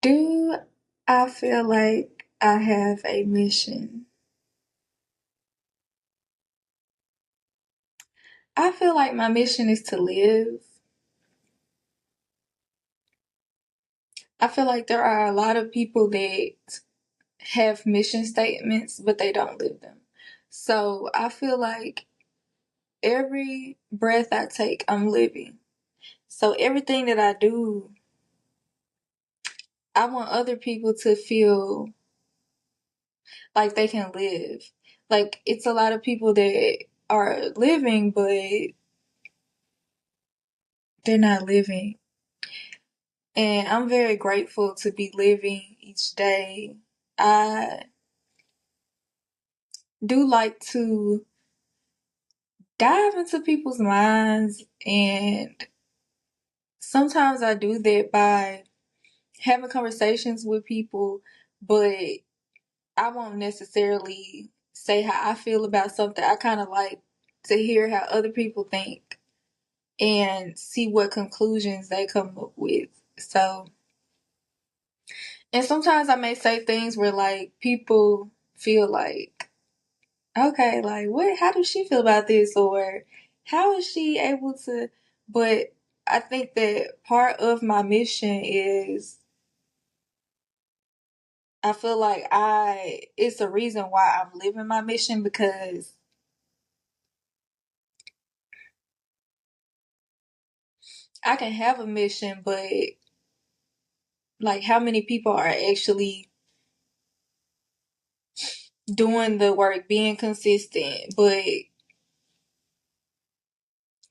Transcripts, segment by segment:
Do I feel like I have a mission? I feel like my mission is to live. I feel like there are a lot of people that have mission statements, but they don't live them. So I feel like every breath I take, I'm living. So everything that I do, I want other people to feel like they can live. Like it's a lot of people that are living, but they're not living. And I'm very grateful to be living each day. I do like to dive into people's minds, and sometimes I do that by having conversations with people, but I won't necessarily say how I feel about something. I kind of like to hear how other people think and see what conclusions they come up with. So, and sometimes I may say things where like people feel like, okay, like what, how does she feel about this? Or how is she able to, but I think that part of my mission is I feel like it's the reason why I'm living my mission because I can have a mission, but like how many people are actually doing the work, being consistent, but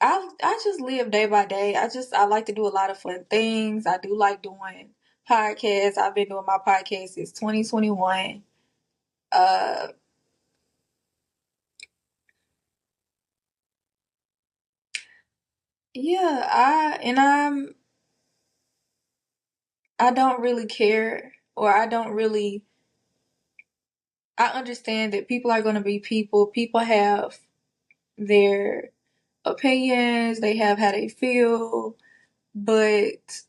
I just live day by day. I like to do a lot of fun things. I do like doing podcasts. I've been doing my podcast since 2021. Uh yeah, I don't really care, or I don't really I understand that people are going to be people. People have their opinions, they have how they feel, but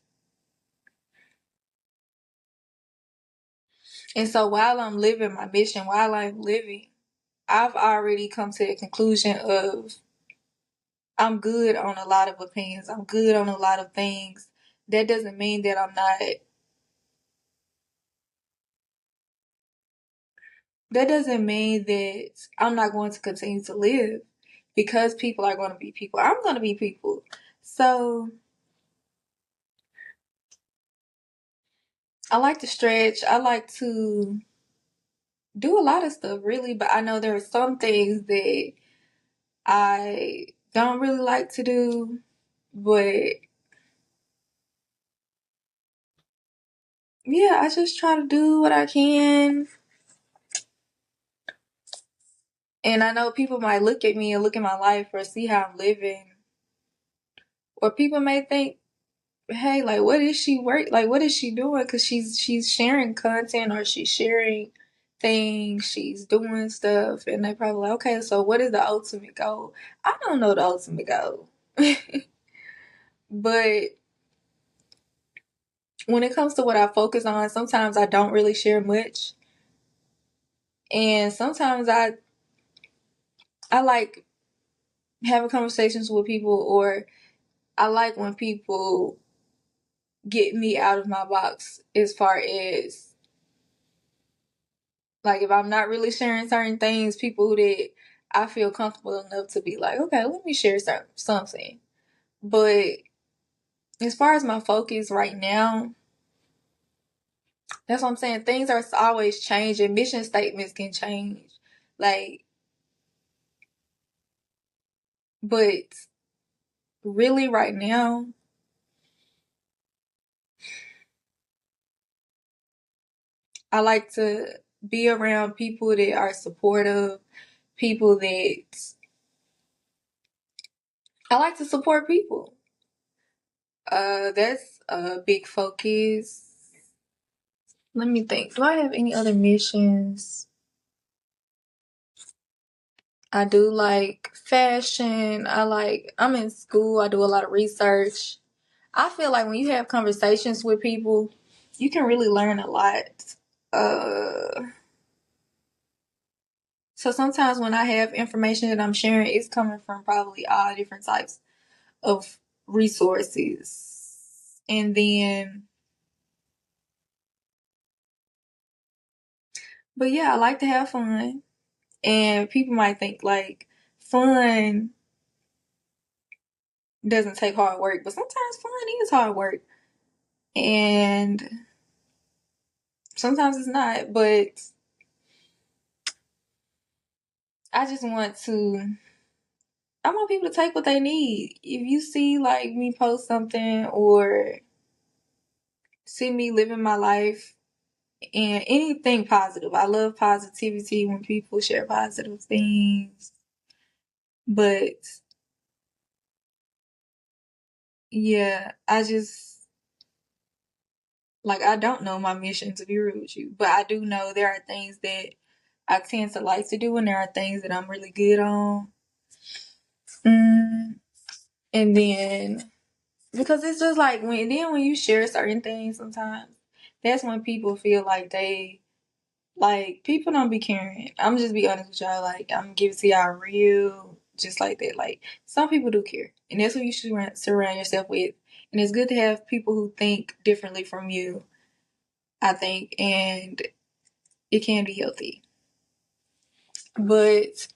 and so while I'm living my mission, while I'm living, I've already come to the conclusion of I'm good on a lot of opinions. I'm good on a lot of things. That doesn't mean that that doesn't mean that I'm not going to continue to live because people are going to be people. I'm going to be people. So I like to stretch. I like to do a lot of stuff really, but I know there are some things that I don't really like to do, but yeah, I just try to do what I can. And I know people might look at me and look at my life or see how I'm living, or people may think, "Hey, like, what is she work? Like, what is she doing? Because she's sharing content or she's sharing things, she's doing stuff." And they probably like, "Okay, so what is the ultimate goal?" I don't know the ultimate goal, but when it comes to what I focus on, sometimes I don't really share much, and sometimes I like having conversations with people, or I like when people get me out of my box as far as like if I'm not really sharing certain things, people that I feel comfortable enough to be like, okay, let me share something. But as far as my focus right now, that's what I'm saying. Things are always changing. Mission statements can change. Like, but really right now, I like to be around people that are supportive, people that I like to support people. That's a big focus. Let me think. Do I have any other missions? I do like fashion. I'm in school. I do a lot of research. I feel like when you have conversations with people, you can really learn a lot. Uh, so sometimes when I have information that I'm sharing, it's coming from probably all different types of resources. And then, but yeah, I like to have fun. And people might think like fun doesn't take hard work, but sometimes fun is hard work. And sometimes it's not, but I just want to, I want people to take what they need. If you see like me post something or see me living my life and anything positive, I love positivity when people share positive things. But yeah, I just like I don't know my mission to be real with you, but I do know there are things that I tend to like to do, and there are things that I'm really good on. Mm, and then because it's just like when you share certain things, sometimes that's when people feel like they like people don't be caring. I'm just be honest with y'all. Like I'm giving to y'all real, just like that. Like some people do care, and that's what you should surround yourself with. And it's good to have people who think differently from you. I think, and it can be healthy. But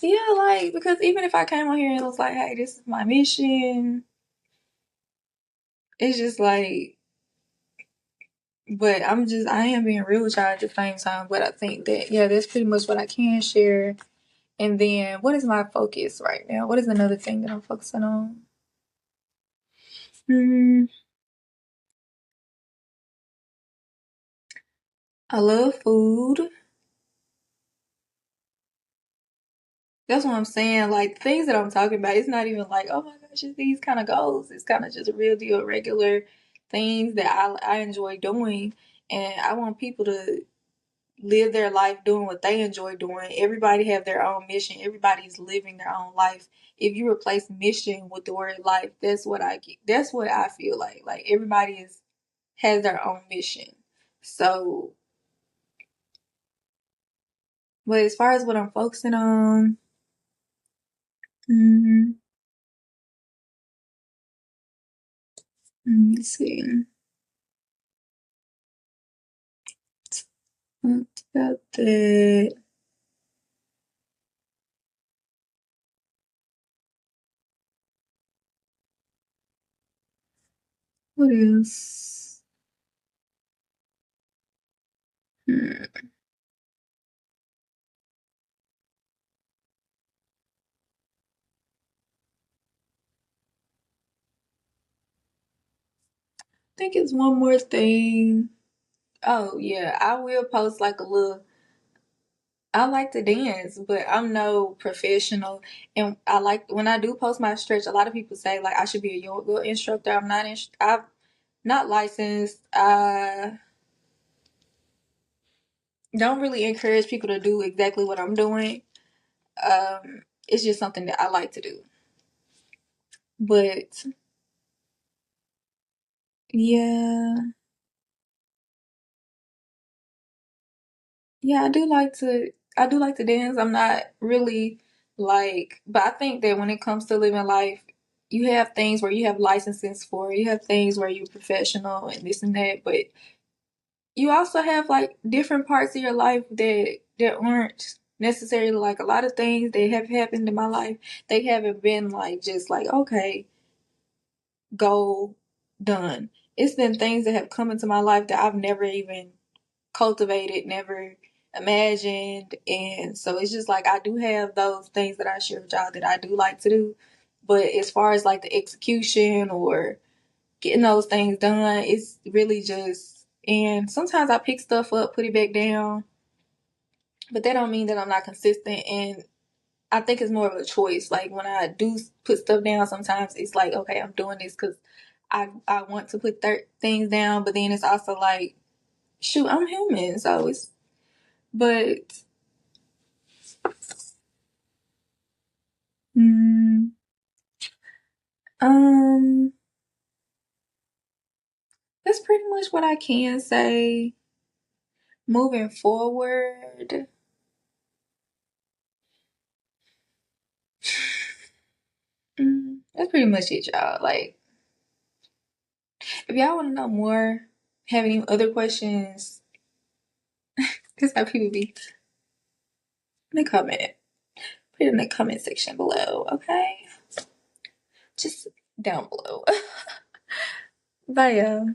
yeah, like because even if I came on here and was like, "Hey, this is my mission," it's just like. But I am being real with y'all at the same time. But I think that yeah, that's pretty much what I can share. And then what is my focus right now? What is another thing that I'm focusing on? Hmm, I love food. That's what I'm saying. Like things that I'm talking about, it's not even like, oh my gosh, it's these kind of goals. It's kind of just real deal, regular things that I enjoy doing. And I want people to live their life doing what they enjoy doing. Everybody have their own mission. Everybody's living their own life. If you replace mission with the word life, that's what I get. That's what I feel like. Like everybody has their own mission. So, but as far as what I'm focusing on, mm, let me see. Talked about that. What else? I think it's one more thing. Oh yeah, I will post like a little. I like to dance, but I'm no professional. And I like when I do post my stretch. A lot of people say like I should be a yoga instructor. I'm not. I'm not licensed. I don't really encourage people to do exactly what I'm doing. It's just something that I like to do. But yeah, yeah, I do like to. I do like to dance. I'm not really like, but I think that when it comes to living life, you have things where you have licenses for. You have things where you're professional and this and that. But you also have like different parts of your life that aren't necessarily like a lot of things that have happened in my life. They haven't been like just like okay, go done. It's been things that have come into my life that I've never even cultivated, never imagined. And so it's just like I do have those things that I share with y'all that I do like to do. But as far as like the execution or getting those things done, it's really just and sometimes I pick stuff up, put it back down, but that don't mean that I'm not consistent and I think it's more of a choice. Like when I do put stuff down, sometimes it's like, okay, I'm doing this because I want to put things down, but then it's also like, shoot, I'm human, so it's but mm, um much what I can say. Moving forward, that's pretty much it, y'all. Like, if y'all want to know more, have any other questions, because how people be in the comment, put it in the comment section below, okay? Just down below. Bye, y'all.